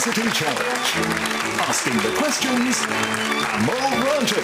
University Challenge. Asking the questions, Mo Ranjan.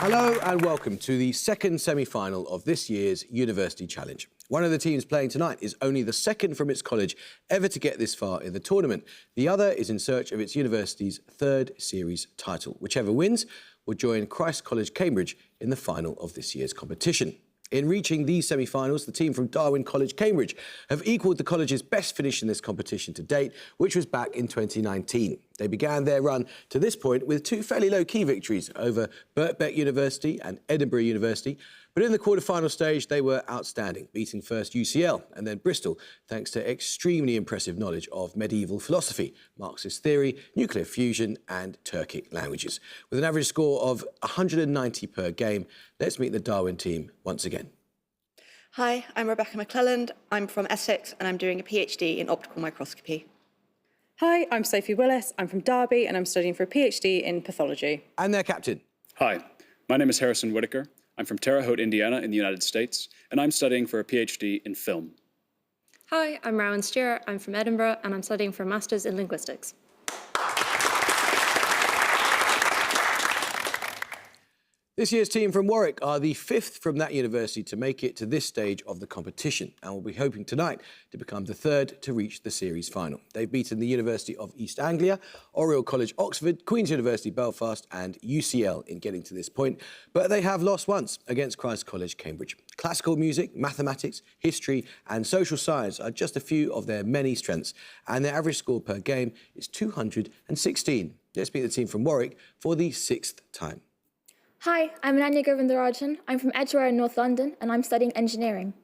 Hello and welcome to the second semi-final of this year's University Challenge. One of the teams playing tonight is only the second from its college ever to get this far in the tournament. The other is in search of its university's third series title. Whichever wins will join Christ College, Cambridge in the final of this year's competition. In reaching these semi-finals, the team from Darwin College, Cambridge have equalled the college's best finish in this competition to date, which was back in 2019. They began their run to this point with two fairly low-key victories over Birkbeck University and Edinburgh University, but in the quarter-final stage, they were outstanding, beating first UCL and then Bristol, thanks to extremely impressive knowledge of medieval philosophy, Marxist theory, nuclear fusion and Turkic languages. With an average score of 190 per game, let's meet the Darwin team once again. Hi, I'm Rebecca McClelland. I'm from Essex and I'm doing a PhD in optical microscopy. Hi, I'm Sophie Willis. I'm from Derby and I'm studying for a PhD in pathology. And their captain. Hi, my name is Harrison Whitaker. I'm from Terre Haute, Indiana in the United States, and I'm studying for a PhD in film. Hi, I'm Rowan Stewart. I'm from Edinburgh and I'm studying for a Masters in Linguistics. This year's team from Warwick are the fifth from that university to make it to this stage of the competition and will be hoping tonight to become the third to reach the series final. They've beaten the University of East Anglia, Oriel College, Oxford, Queen's University, Belfast and UCL in getting to this point, but they have lost once against Christ College, Cambridge. Classical music, mathematics, history and social science are just a few of their many strengths, and their average score per game is 216. Let's meet the team from Warwick for the sixth time. Hi, I'm Ananya Govindarajan. I'm from Edgware in North London and I'm studying engineering.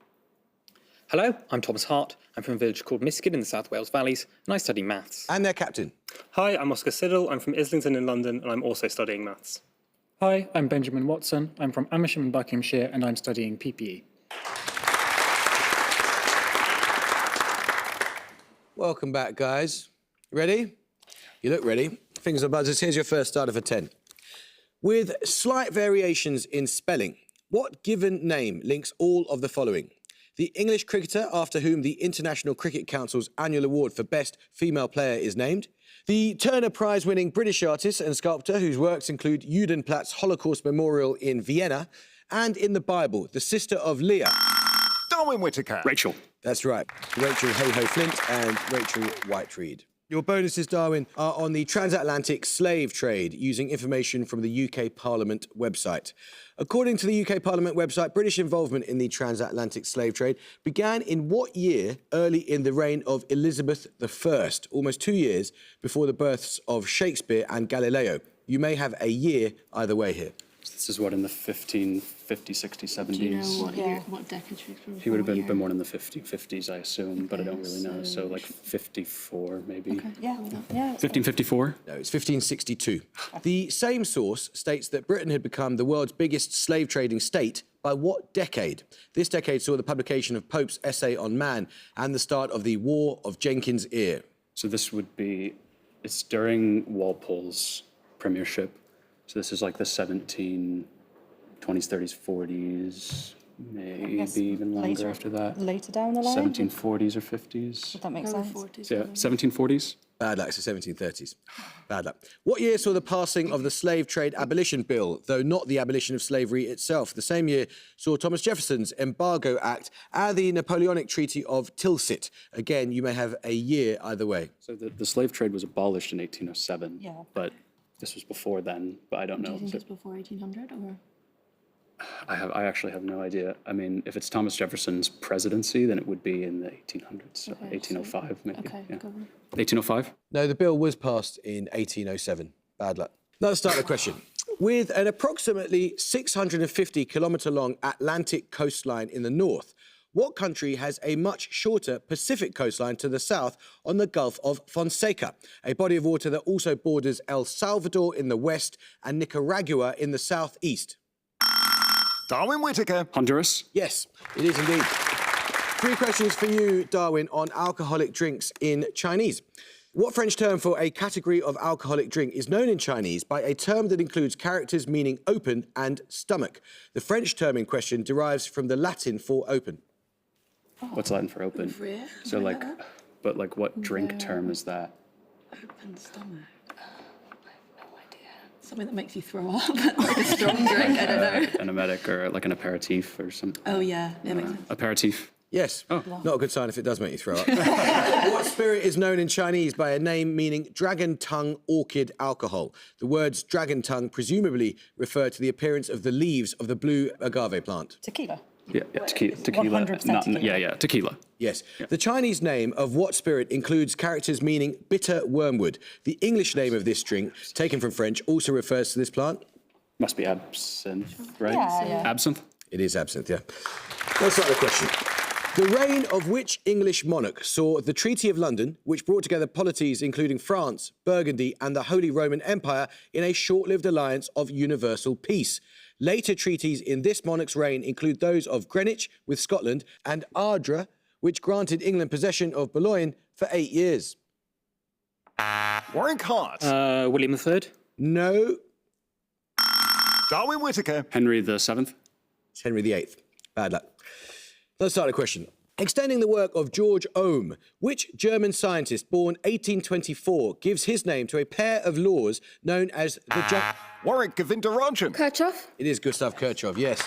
Hello, I'm Thomas Hart. I'm from a village called Miskin in the South Wales Valleys and I study maths. And their captain. Hi, I'm Oscar Siddle. I'm from Islington in London and I'm also studying maths. Hi, I'm Benjamin Watson. I'm from Amersham in Buckinghamshire and I'm studying PPE. Welcome back, guys. Ready? You look ready. Fingers on buzzers. Here's your first starter for 10. With slight variations in spelling, what given name links all of the following? The English cricketer after whom the International Cricket Council's annual award for Best Female Player is named, the Turner Prize-winning British artist and sculptor whose works include Judenplatz Holocaust Memorial in Vienna, and in the Bible, the sister of Leah. Darwin Whitaker. Rachel. That's right. Rachel Hay-Ho-Flint and Rachel White-Reed. Your bonuses, Darwin, are on the transatlantic slave trade, using information from the UK Parliament website. According to the UK Parliament website, British involvement in the transatlantic slave trade began in what year early in the reign of Elizabeth I, almost 2 years before the births of Shakespeare and Galileo. You may have a year either way here. This is what, in the 1550s, 60s, 70s? Do you know what decade she's from? He would have been born in the 50s, I assume, but I don't really know. So like 54, maybe. Okay. Yeah. 1554? No, it's 1562. The same source states that Britain had become the world's biggest slave trading state by what decade? This decade saw the publication of Pope's Essay on Man and the start of the War of Jenkins' Ear. So this would be, it's during Walpole's premiership. So this is like the 1720s, 30s, 40s, maybe even longer after that. Later down the line? 1740s or 50s. Would that make sense? 40s, Yeah, 1740s. Bad luck, it's the 1730s. Bad luck. What year saw the passing of the Slave Trade Abolition Bill, though not the abolition of slavery itself? The same year saw Thomas Jefferson's Embargo Act and the Napoleonic Treaty of Tilsit. Again, you may have a year either way. So the slave trade was abolished in 1807. Yeah. But this was before then, but I don't know. Do you think it's before 1800 or? I actually have no idea. I mean, if it's Thomas Jefferson's presidency, then it would be in the 1800s, so Okay, 1805 maybe. Okay, Yeah. go on. 1805? No, the bill was passed in 1807. Bad luck. Now let's start the question. With an approximately 650-kilometre-long Atlantic coastline in the north, what country has a much shorter Pacific coastline to the south on the Gulf of Fonseca, a body of water that also borders El Salvador in the west and Nicaragua in the southeast? Darwin Whitaker. Honduras? Yes, it is indeed. 3 questions for you, Darwin, on alcoholic drinks in Chinese. What French term for a category of alcoholic drink is known in Chinese by a term that includes characters meaning open and stomach? The French term in question derives from the Latin for open. What's Latin for open? So like but like what drink term is that? Open stomach. I have no idea. Something that makes you throw up, like a strong drink. I don't know. An emetic or like an aperitif or something. Oh yeah, makes sense. Aperitif. Yes. Not a good sign if it does make you throw up. What spirit is known in Chinese by a name meaning dragon tongue orchid alcohol? The words dragon tongue presumably refer to the appearance of the leaves of the blue agave plant. Tequila. Yeah, tequila. 100% tequila. Tequila. Yes. The Chinese name of what spirit includes characters meaning bitter wormwood. The English name of this drink, taken from French, also refers to this plant. Must be absinthe, right? Yeah. Absinthe? It is absinthe, yeah. Let's start the question. The reign of which English monarch saw the Treaty of London, which brought together polities including France, Burgundy and the Holy Roman Empire in a short-lived alliance of universal peace? Later treaties in this monarch's reign include those of Greenwich with Scotland and Ardres, which granted England possession of Boulogne for 8 years. Warwick Hart. William III. No, Darwin Whittaker. Henry VII. it's Henry VIII. Bad luck. Let's start a question. Extending the work of George Ohm, which German scientist born 1824 gives his name to a pair of laws known as the Warwick Govindarajah. Kirchhoff. It is Gustav Kirchhoff, yes.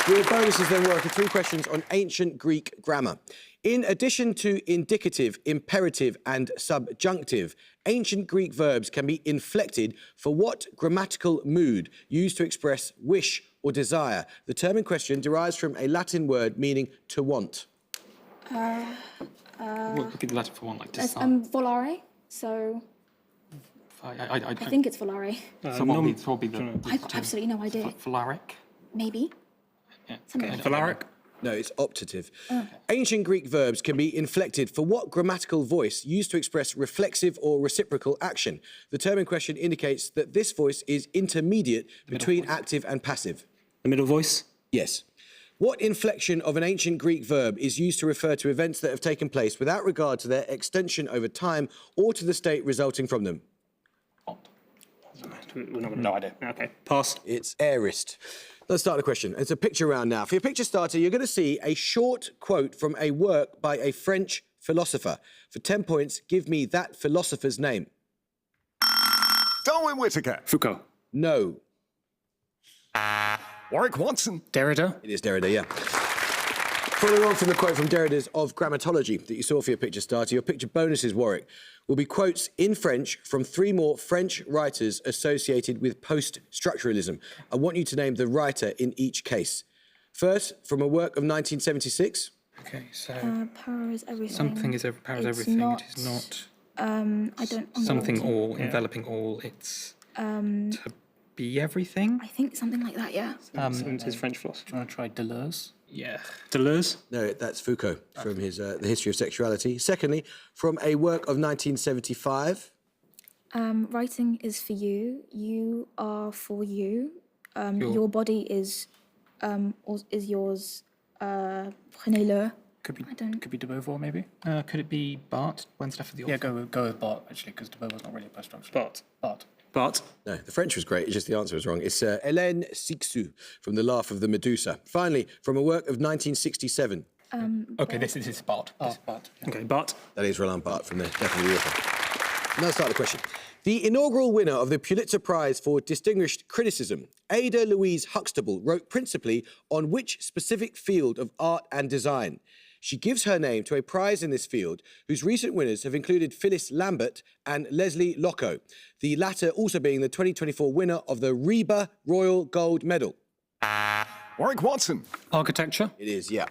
Your bonuses then were for 3 questions on ancient Greek grammar. In addition to indicative, imperative and subjunctive, ancient Greek verbs can be inflected for what grammatical mood used to express wish or desire? The term in question derives from a Latin word meaning to want. What would be the Latin for one, like desire? Volare. So I think it's volare. So what would be the... I've absolutely no idea. Volaric? Maybe. Yeah. Something like Valaric. No, it's optative. Ancient Greek verbs can be inflected for what grammatical voice used to express reflexive or reciprocal action? The term in question indicates that this voice is intermediate between active and passive. The middle voice. Yes. What inflection of an ancient Greek verb is used to refer to events that have taken place without regard to their extension over time or to the state resulting from them? No idea. Okay. Pass. It's aorist. Let's start the question. It's a picture round now. For your picture starter, you're going to see a short quote from a work by a French philosopher. For 10 points, give me that philosopher's name. Darwin Whittaker. Foucault. No. Warwick Watson. Derrida. It is Derrida, yeah. Following on from the quote from Derrida's Of Grammatology that you saw for your picture starter, your picture bonuses, Warwick, will be quotes in French from 3 more French writers associated with post-structuralism. I want you to name the writer in each case. First, from a work of 1976. Okay, so Power is everything. something is power is everything. It is not I don't. something all, enveloping all. It's to be everything. I think something like that. Yeah. It's his French philosopher. Do you want to try Deleuze? Yeah. Deleuze. No, that's Foucault from his The History of Sexuality. Secondly, from a work of 1975. Writing is for you. You are for you. Your body is yours. Prenez-le. Could be de Beauvoir, maybe? Could it be Bart? When's left for the author? Yeah, go with Bart, actually, because de Beauvoir's not really a post-structuralist. Bart. Bart. No, the French was great, it's just the answer was wrong. It's Hélène Cixous from The Laugh of the Medusa. Finally, from a work of 1967. Okay, this is Bart. Bart. Okay, Bart. That is Roland Barthes from the Death of the Author. Now start the question. The inaugural winner of the Pulitzer Prize for Distinguished Criticism, Ada Louise Huxtable, wrote principally on which specific field of art and design? She gives her name to a prize in this field whose recent winners have included Phyllis Lambert and Leslie Locko, the latter also being the 2024 winner of the Reba Royal Gold Medal. Warwick Watson. Architecture. It is, yeah.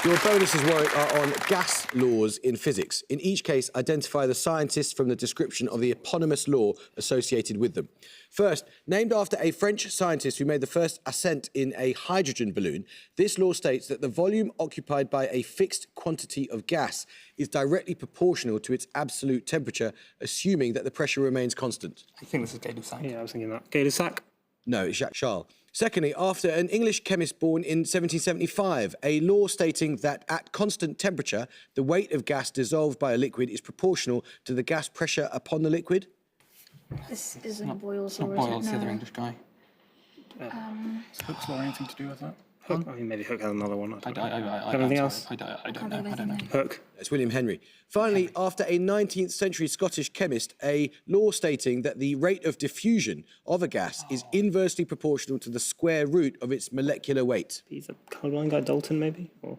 Your bonuses, Warwick, are on gas laws in physics. In each case, identify the scientists from the description of the eponymous law associated with them. First, named after a French scientist who made the first ascent in a hydrogen balloon, this law states that the volume occupied by a fixed quantity of gas is directly proportional to its absolute temperature, assuming that the pressure remains constant. I think this is Gay-Lussac. Yeah, I was thinking that. Gay-Lussac. No, it's Jacques Charles. Secondly, after an English chemist born in 1775, a law stating that at constant temperature, the weight of gas dissolved by a liquid is proportional to the gas pressure upon the liquid. This isn't Boyle's It's not law, Boyle, is it's it? the other No. English guy. Is Hooke's law anything to do with that? Hook. I mean, maybe Hook had another one. I Anything else? I don't know. Hook. It's William Henry. Finally, after a 19th century Scottish chemist, a law stating that the rate of diffusion of a gas is inversely proportional to the square root of its molecular weight. He's a colourblind guy, Dalton, maybe? Or...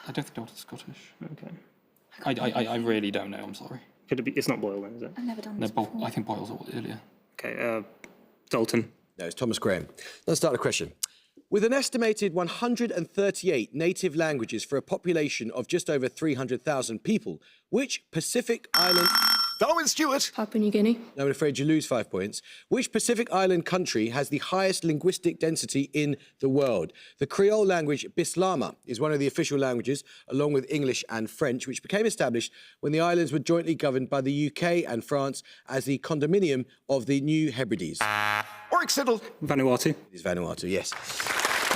I don't think Dalton's Scottish. Okay. I really don't know, I'm sorry. Could it be? It's not Boyle then, is it? I've never done No, this before. I think Boyle's earlier. Okay, Dalton. No, it's Thomas Graham. Let's start the question. With an estimated 138 native languages for a population of just over 300,000 people, which Pacific island... Darwin Stewart. Papua New Guinea. No, I'm afraid you lose 5 points. Which Pacific island country has the highest linguistic density in the world? The Creole language Bislama is one of the official languages, along with English and French, which became established when the islands were jointly governed by the UK and France as the condominium of the New Hebrides. Warwick Siddle. Vanuatu. It is Vanuatu, yes.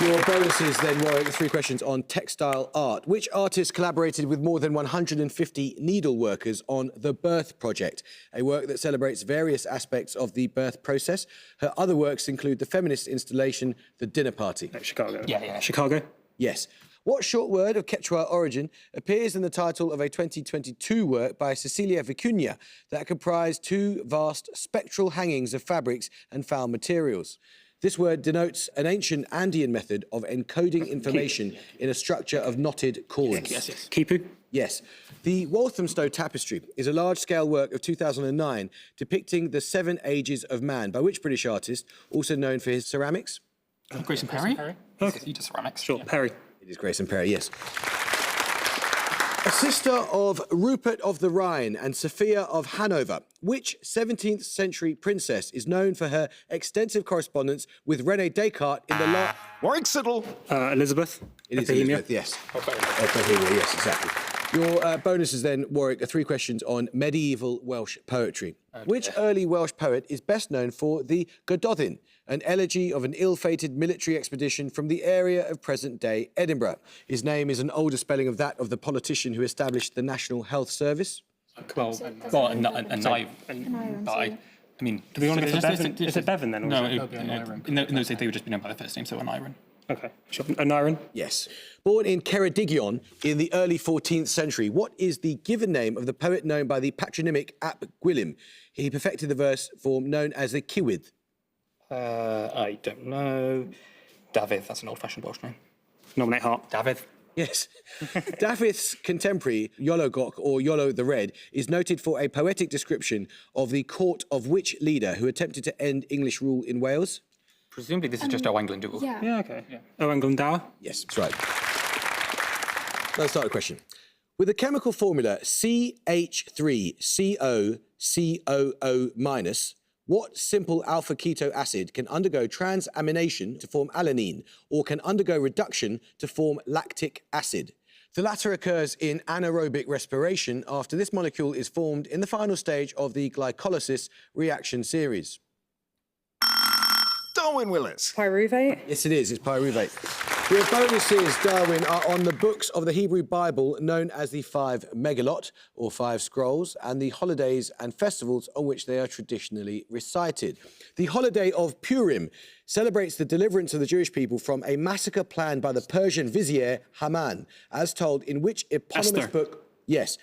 Your bonuses then, Warwick, 3 questions on textile art. Which artist collaborated with more than 150 needle workers on The Birth Project, a work that celebrates various aspects of the birth process? Her other works include the feminist installation, The Dinner Party. Chicago. Yeah. Chicago. Yes. What short word of Quechua origin appears in the title of a 2022 work by Cecilia Vicuña that comprised 2 vast spectral hangings of fabrics and found materials? This word denotes an ancient Andean method of encoding information in a structure of knotted cords. Yes. Kipu. Yes. The Walthamstow Tapestry is a large-scale work of 2009 depicting the 7 ages of man, by which British artist, also known for his ceramics? Grayson Perry? He does ceramics. Sure, Perry. It is Grayson Perry, yes. A sister of Rupert of the Rhine and Sophia of Hanover, which 17th century princess is known for her extensive correspondence with René Descartes in the Warwick Siddle. Elizabeth. It is Bohemia. Elizabeth, yes. Bohemia, yes, exactly. Your bonuses then, Warwick, are 3 questions on medieval Welsh poetry. Which early Welsh poet is best known for the Gododdin, an elegy of an ill-fated military expedition from the area of present-day Edinburgh? His name is an older spelling of that of the politician who established the National Health Service. I mean, Do we want to go for Bevan? Is it Bevan then? Or No, is it... in those days they would just be known by their first name, so an Iron. Okay. Sure. Aniron. Yes. Born in Ceredigion in the early 14th century, what is the given name of the poet known by the patronymic Ap Gwilym? He perfected the verse form known as the Cywydd. I don't know. David, that's an old-fashioned Welsh name. Nominate Hart. David. Yes. Dafydd's contemporary, Iolo Goch, or Iolo the Red, is noted for a poetic description of the court of which leader who attempted to end English rule in Wales? Presumably this is just Owain Glyndŵr. Yeah. Yeah, okay. Yeah. Owain Glyndŵr. Yes, that's right. Let's start the question. With the chemical formula CH3COCOO-, what simple alpha keto acid can undergo transamination to form alanine or can undergo reduction to form lactic acid? The latter occurs in anaerobic respiration after this molecule is formed in the final stage of the glycolysis reaction series. Darwin Willis. Pyruvate. Yes, it is. It's pyruvate. Your bonuses, Darwin, are on the books of the Hebrew Bible known as the 5 Megalot, or 5 Scrolls, and the holidays and festivals on which they are traditionally recited. The holiday of Purim celebrates the deliverance of the Jewish people from a massacre planned by the Persian vizier Haman, as told in which eponymous Esther. book... Yes.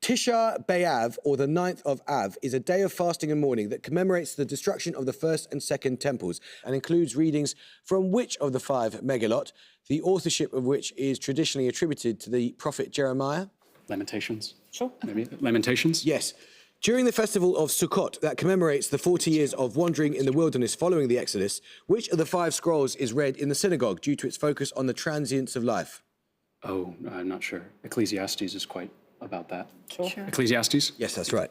Tisha B'Av, or the 9th of Av, is a day of fasting and mourning that commemorates the destruction of the first and second temples and includes readings from which of the 5 Megalot, the authorship of which is traditionally attributed to the prophet Jeremiah? Lamentations. Sure. Maybe Lamentations? Yes. During the festival of Sukkot that commemorates the 40 years of wandering in the wilderness following the Exodus, which of the 5 scrolls is read in the synagogue due to its focus on the transience of life? Oh, I'm not sure. Ecclesiastes is quite about that. Sure. Ecclesiastes? Yes, that's right.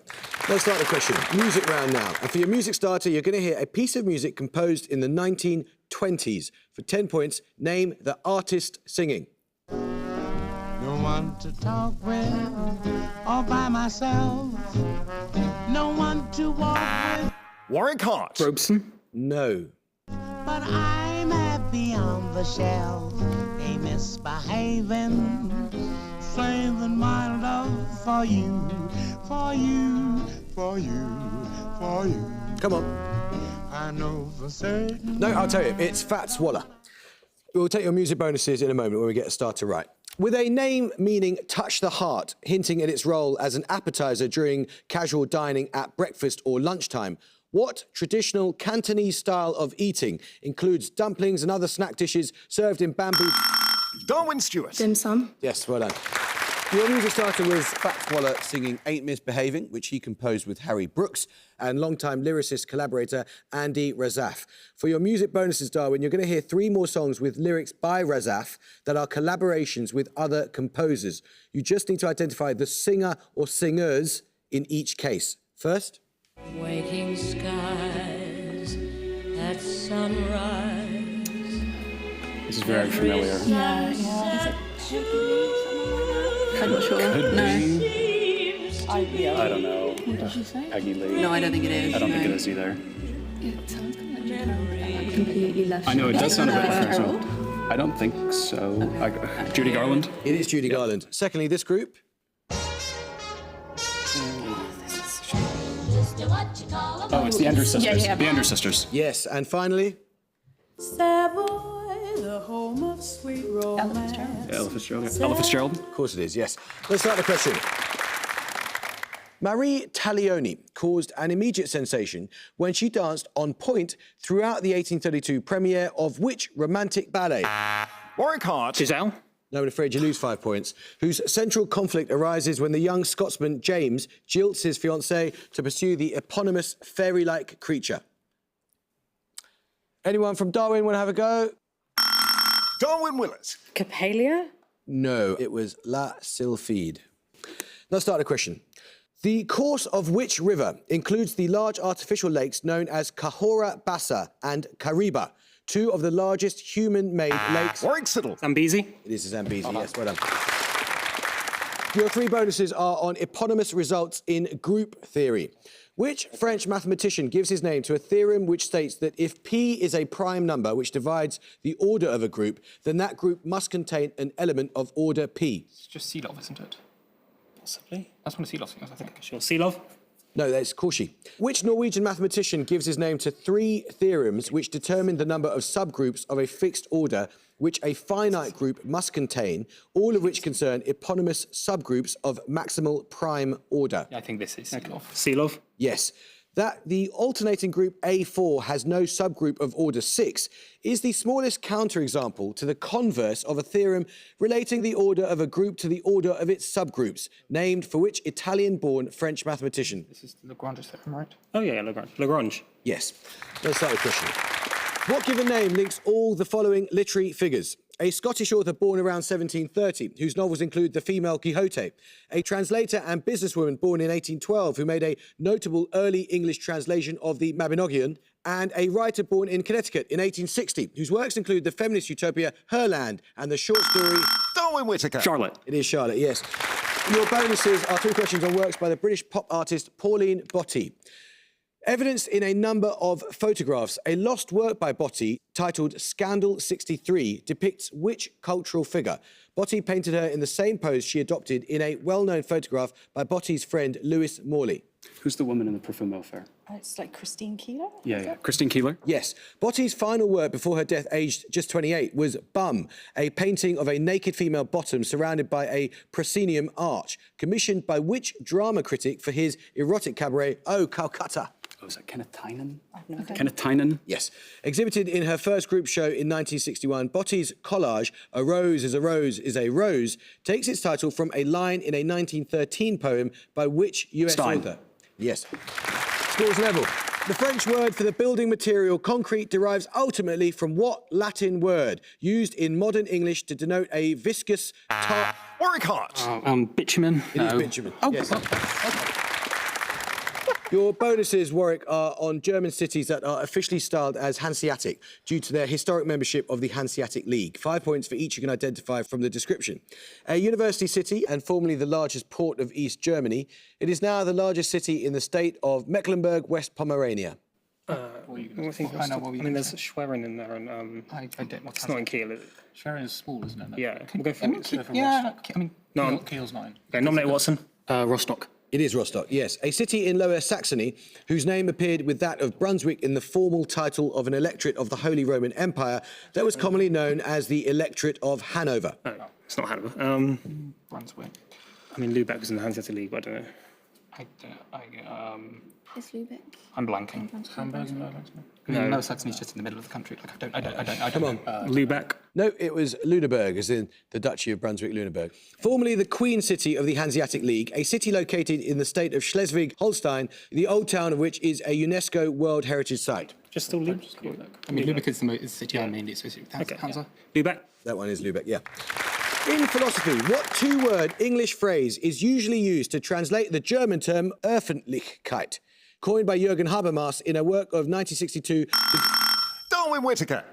Let's start the question. Music round now. And for your music starter, you're going to hear a piece of music composed in the 1920s. For 10 points, name the artist singing. No one to talk with, all by myself. No one to walk with, Warwick Hart. Robeson. No. but I'm happy on the shelf. Ain't misbehaving, saving my love for you, for you, for you, for you. Come on. I know for certain. No, I'll tell you, it's Fats Waller. We'll take your music bonuses in a moment when we get a starter right. With a name meaning touch the heart, hinting at its role as an appetizer during casual dining at breakfast or lunchtime, what traditional Cantonese style of eating includes dumplings and other snack dishes served in bamboo? Darwin Stewart. Dim sum. Yes, well done. Your music starter was Fats Waller singing Ain't Misbehaving, which he composed with Harry Brooks, and longtime lyricist collaborator Andy Razaf. For your music bonuses, Darwin, you're going to hear 3 more songs with lyrics by Razaf that are collaborations with other composers. You just need to identify the singer or singers in each case. First. Waking skies at sunrise. This is very familiar. Yeah. Is it Peggy? I'm not sure. Could no. be. I don't know. What did you say? Peggy Lee. No, I don't think it is. I don't think no. it is either. It sounds like completely left. I know it does sound a bit Harold? different. I don't think so. Judy Garland? It is Judy Garland. Secondly, this group. Oh, it's the Andrews Sisters. Yeah. The Andrews Sisters. Yes, and finally. Savoy, the home of sweet romance. Ella Fitzgerald. Ella Fitzgerald. Of course it is, yes. Let's start the question. Marie Taglioni caused an immediate sensation when she danced on point throughout the 1832 premiere of which romantic ballet? Warwick Hart. Giselle? No, I'm afraid you lose 5 points. Whose central conflict arises when the young Scotsman James jilts his fiancée to pursue the eponymous fairy-like creature? Anyone from Darwin want to have a go? Darwin Willis. Capalia? No, it was La Sylphide. Let's start the question. The course of which river includes the large artificial lakes known as Cahora Bassa and Kariba, 2 of the largest human-made lakes? Warwick Siddle. Zambezi? It is the Zambezi, yes, well done. Your 3 bonuses are on eponymous results in group theory. Which French mathematician gives his name to a theorem which states that if P is a prime number which divides the order of a group, then that group must contain an element of order P? It's just Seelov, isn't it? Possibly. That's one of Seelov's things, I think. Sure. Seelov? No, that's Cauchy. Which Norwegian mathematician gives his name to 3 theorems which determine the number of subgroups of a fixed order which a finite group must contain, all of which concern eponymous subgroups of maximal prime order? Yeah, I think this is Seelov. Seelov? Yes. That the alternating group A4 has no subgroup of order 6 is the smallest counterexample to the converse of a theorem relating the order of a group to the order of its subgroups, named for which Italian-born French mathematician? This is Lagrange's theorem, right? Oh, yeah, Lagrange. Lagrange. Yes. Let's start the question. What given name links all the following literary figures? A Scottish author born around 1730, whose novels include The Female Quixote. A translator and businesswoman born in 1812, who made a notable early English translation of the Mabinogion. And a writer born in Connecticut in 1860, whose works include the feminist utopia Herland and the short story... Darwin Whittaker. Charlotte. It is Charlotte, yes. Your bonuses are 2 questions on works by the British pop artist Pauline Botti. Evidenced in a number of photographs, a lost work by Botti titled Scandal 63 depicts which cultural figure? Botti painted her in the same pose she adopted in a well-known photograph by Botti's friend Lewis Morley. Who's the woman in the Profumo affair? It's like Christine Keeler? Yeah. Christine Keeler? Yes. Botti's final work before her death, aged just 28, was Bum, a painting of a naked female bottom surrounded by a proscenium arch, commissioned by which drama critic for his erotic cabaret, Oh, Calcutta? Oh, is that Kenneth Tynan? No idea. Kenneth Tynan? Yes. Exhibited in her first group show in 1961, Botti's collage, A Rose is a Rose is a Rose, takes its title from a line in a 1913 poem by which US Stein. author? Yes. Scores level. The French word for the building material concrete derives ultimately from what Latin word used in modern English to denote a viscous tar... Warwick Hart. Bitumen? It is bitumen. Oh, yes. okay. Your bonuses, Warwick, are on German cities that are officially styled as Hanseatic due to their historic membership of the Hanseatic League. 5 points for each you can identify from the description. A university city and formerly the largest port of East Germany, it is now the largest city in the state of Mecklenburg-West Pomerania. I mean, there's Schwerin in there, and it's not in Kiel, is it? Schwerin is small, isn't it? Yeah, we'll go for Yeah, I mean, no. Kiel's not in. Okay, nominate Watson. Rostock. It is Rostock, yes. A city in Lower Saxony whose name appeared with that of Brunswick in the formal title of an electorate of the Holy Roman Empire that was commonly known as the Electorate of Hanover. Oh, it's not Hanover. Brunswick. I mean, Lubeck was in the Hanseatic League, but I don't know. It's Lubeck. I'm blanking. Hamburg and No. Lower Saxony's just in the middle of the country. Like, I don't Come on. Lubeck. No, it was Lüneburg, as in the Duchy of Brunswick-Lüneburg. Formerly the Queen City of the Hanseatic League, a city located in the state of Schleswig-Holstein, the old town of which is a UNESCO World Heritage Site. Just still Lubeck. I mean, Lubeck is the city I mainly associate with Hansa. Lubeck. That one is Lübeck, yeah. In philosophy, what two-word English phrase is usually used to translate the German term Öffentlichkeit, coined by Jürgen Habermas in a work of 1962? Darwin Whittaker.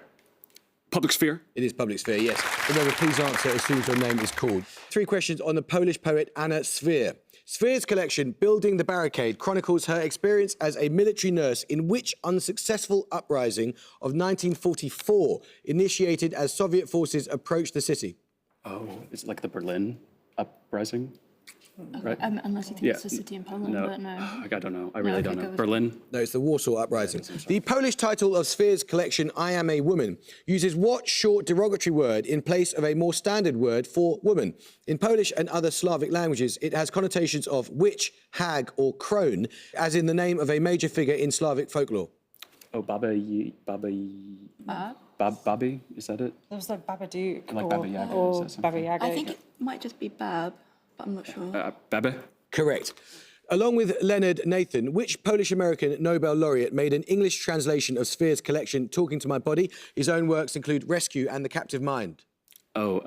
Public sphere. It is public sphere, yes. Remember, please answer as soon as your name is called. 3 questions on the Polish poet Anna Swer. Swer's collection, Building the Barricade, chronicles her experience as a military nurse in which unsuccessful uprising of 1944 initiated as Soviet forces approached the city. Oh, it's like the Berlin uprising? Right? Unless you think it's a city in Poland, but no. I don't know. I really don't know. Berlin? No, it's the Warsaw Uprising. The Polish title of Swer's collection, I Am a Woman, uses what short derogatory word in place of a more standard word for woman? In Polish and other Slavic languages, it has connotations of witch, hag, or crone, as in the name of a major figure in Slavic folklore. Oh, Babi, is that it? There was like Babadook Like Baba Yaga, or is that Baba something? Yaga. I think it might just be Bab, but I'm not sure. Babi? Correct. Along with Leonard Nathan, which Polish-American Nobel laureate made an English translation of Swer's collection, Talking to My Body? His own works include Rescue and The Captive Mind. Oh,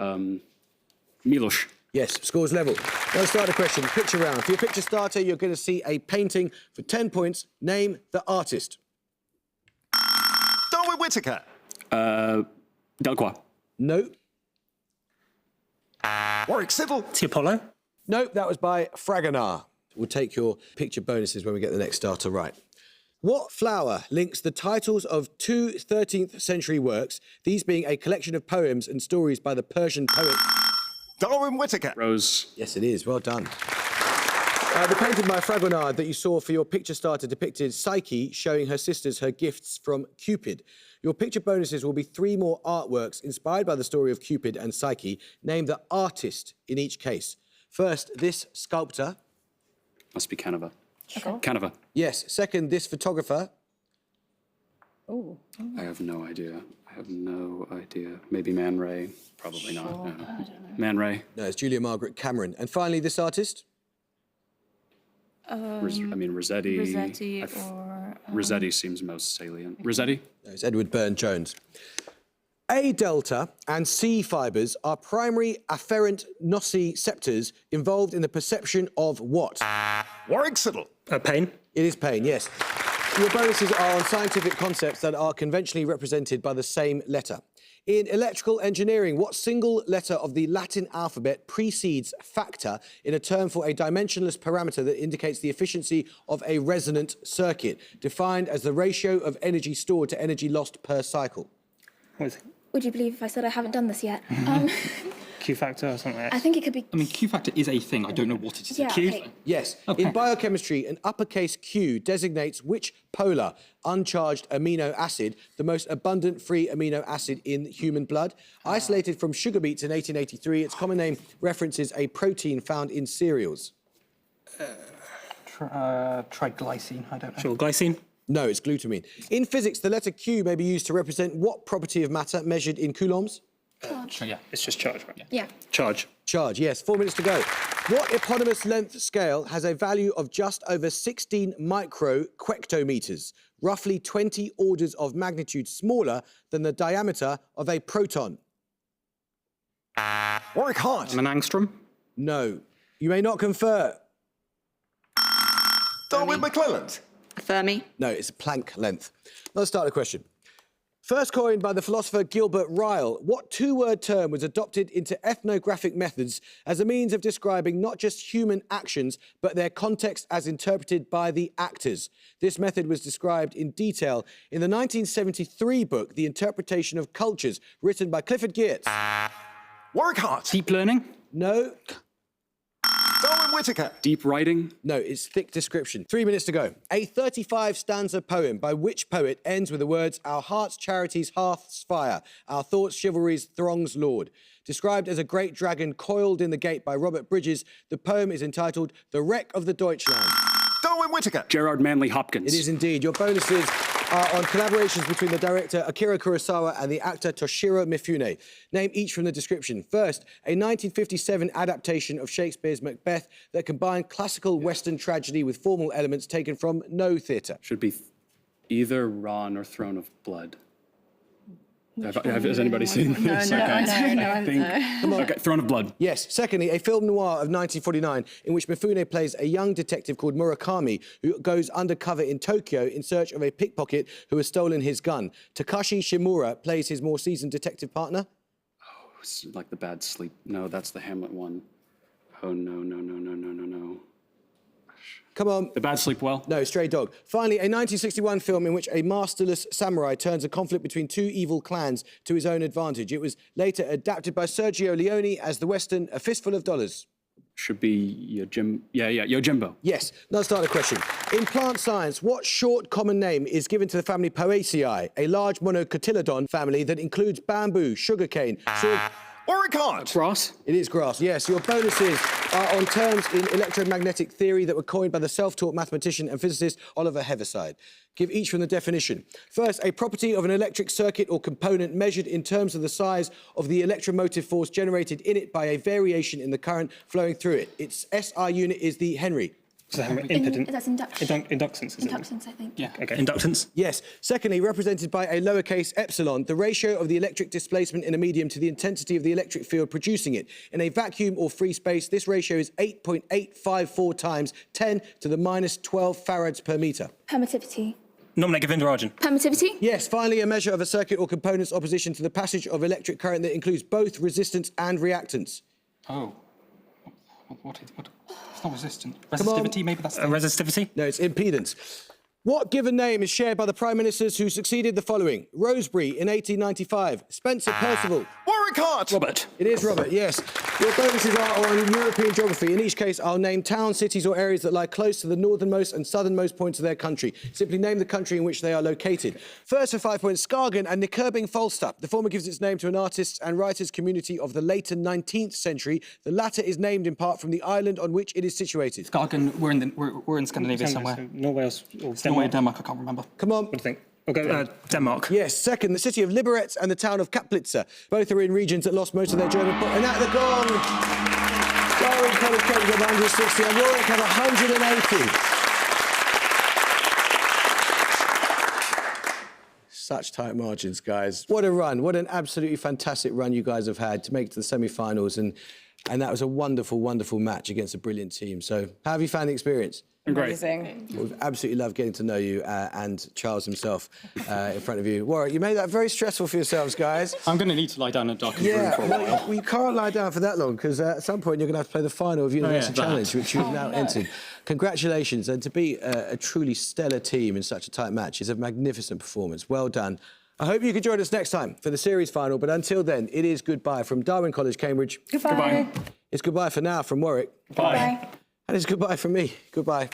Miloš. Yes, scores level. Let's start a question. Picture round. For your picture starter, you're going to see a painting for 10 points. Name the artist. Darwin Whittaker. Delacroix. No. Warwick Civil. Tiapolo. No, that was by Fragonard. We'll take your picture bonuses when we get the next starter right. What flower links the titles of 2 13th century works, these being a collection of poems and stories by the Persian poet? Darwin Whittaker. Rose. Yes, it is. Well done. The painting by Fragonard that you saw for your picture starter depicted Psyche showing her sisters her gifts from Cupid. Your picture bonuses will be 3 more artworks inspired by the story of Cupid and Psyche. Name the artist in each case. First, this sculptor. Must be Canova. Canova. Yes. Second, this photographer. Oh. I have no idea. Maybe Man Ray. Probably not. No. Man Ray. No, it's Julia Margaret Cameron. And finally, this artist. Rossetti. Rossetti or... Rossetti seems most salient. Rossetti? No, it's Edward Burne-Jones. A delta and C fibres are primary afferent nociceptors involved in the perception of what? Warwick Civil. Pain. It is pain, yes. Your bonuses are on scientific concepts that are conventionally represented by the same letter. In electrical engineering, what single letter of the Latin alphabet precedes factor in a term for a dimensionless parameter that indicates the efficiency of a resonant circuit, defined as the ratio of energy stored to energy lost per cycle? What is it? Would you believe if I said I haven't done this yet? Q factor or something like that? I think it could be... I mean, Q factor is a thing. I don't know what it is. Yeah, Q? okay. Yes. Okay. In biochemistry, an uppercase Q designates which polar uncharged amino acid, the most abundant free amino acid in human blood. Isolated from sugar beets in 1883, its common name references a protein found in cereals. Triglycine, I don't know. Sure, glycine. No, it's glutamine. In physics, the letter Q may be used to represent what property of matter measured in coulombs? Yeah. It's just charge, right? Yeah. Charge. Charge, yes. 4 minutes to go. What eponymous length scale has a value of just over 16 microquectometers, roughly 20 orders of magnitude smaller than the diameter of a proton? Warwick Hart. An angstrom. No. You may not confer. Darwin McClelland. Fermi. No, it's a Planck length. Let's start the question. First coined by the philosopher Gilbert Ryle, what 2-word term was adopted into ethnographic methods as a means of describing not just human actions, but their context as interpreted by the actors? This method was described in detail in the 1973 book, The Interpretation of Cultures, written by Clifford Geertz. Warwick Hart. Deep learning. No. Darwin Whittaker. Deep writing. No, it's thick description. 3 minutes to go. A 35-stanza poem by which poet ends with the words, "Our hearts, charities, hearths, fire. Our thoughts, chivalries, throngs, lord." Described as a great dragon coiled in the gate by Robert Bridges, the poem is entitled The Wreck of the Deutschland. Darwin Whittaker. Gerard Manley Hopkins. It is indeed. Your bonuses are on collaborations between the director Akira Kurosawa and the actor Toshiro Mifune. Name each from the description. First, a 1957 adaptation of Shakespeare's Macbeth that combined classical Western tragedy with formal elements taken from no theatre. Should be either Ron or Throne of Blood. Has anybody seen this? No, I think. don't know. Okay, Throne of Blood. Yes. Secondly, a film noir of 1949 in which Mifune plays a young detective called Murakami who goes undercover in Tokyo in search of a pickpocket who has stolen his gun. Takashi Shimura plays his more seasoned detective partner. Oh, it's like The Bad Sleep. No, that's the Hamlet one. Oh, no. Come on. The Bad Sleep Well? No, Stray Dog. Finally, a 1961 film in which a masterless samurai turns a conflict between two evil clans to his own advantage. It was later adapted by Sergio Leone as the Western A Fistful of Dollars. Should be Yojimbo. Yes. Now start the question. In plant science, what short common name is given to the family Poaceae, a large monocotyledon family that includes bamboo, sugarcane, Warwick. Grass? It is grass, yes. Your bonuses are on terms in electromagnetic theory that were coined by the self-taught mathematician and physicist Oliver Heaviside. Give each from the definition. First, a property of an electric circuit or component measured in terms of the size of the electromotive force generated in it by a variation in the current flowing through it. Its SI unit is the Henry. So impedance. That's induction. Inductance, is it? Inductance, I think. Yeah, okay. Inductance? Yes. Secondly, represented by a lowercase epsilon, the ratio of the electric displacement in a medium to the intensity of the electric field producing it. In a vacuum or free space, this ratio is 8.854 times 10 to the minus 12 farads per metre. Permittivity. Non-negative interargent. Permittivity? Yes, finally, a measure of a circuit or component's opposition to the passage of electric current that includes both resistance and reactance. Oh. What? It's not resistant. Resistivity, maybe that's... Resistivity? No, it's impedance. What given name is shared by the prime ministers who succeeded the following? Rosebery in 1895, Spencer Perceval. Warwick. Robert. It is Robert, yes. Your bonuses are on European geography. In each case, I'll name towns, cities or areas that lie close to the northernmost and southernmost points of their country. Simply name the country in which they are located. First for 5 points, Skagen and Nyköping Falsterbo. The former gives its name to an artists and writers community of the later 19th century. The latter is named in part from the island on which it is situated. Skagen, we're in Scandinavia somewhere. Norway or Norway, Denmark, I can't remember. Come on. What do you think? We'll go Denmark. Yes, second, the city of Liberec and the town of Kaplitzer. Both are in regions that lost most of their German... And at the gong, Darwin College Cambridge have 160 and Warwick have 180. Such tight margins, guys. What a run. What an absolutely fantastic run you guys have had to make it to the semi-finals. And that was a wonderful, wonderful match against a brilliant team. So how have you found the experience? Amazing. We've absolutely loved getting to know you and Charles himself in front of you. Warwick, you made that very stressful for yourselves, guys. I'm going to need to lie down in a darkened room for a while. Well, you can't lie down for that long because at some point you're going to have to play the final of University Challenge, which you've now entered. Congratulations, and to be a truly stellar team in such a tight match is a magnificent performance. Well done. I hope you can join us next time for the series final, but until then, it is goodbye from Darwin College, Cambridge. Goodbye. It's goodbye for now from Warwick. Bye. And it's goodbye from me. Goodbye.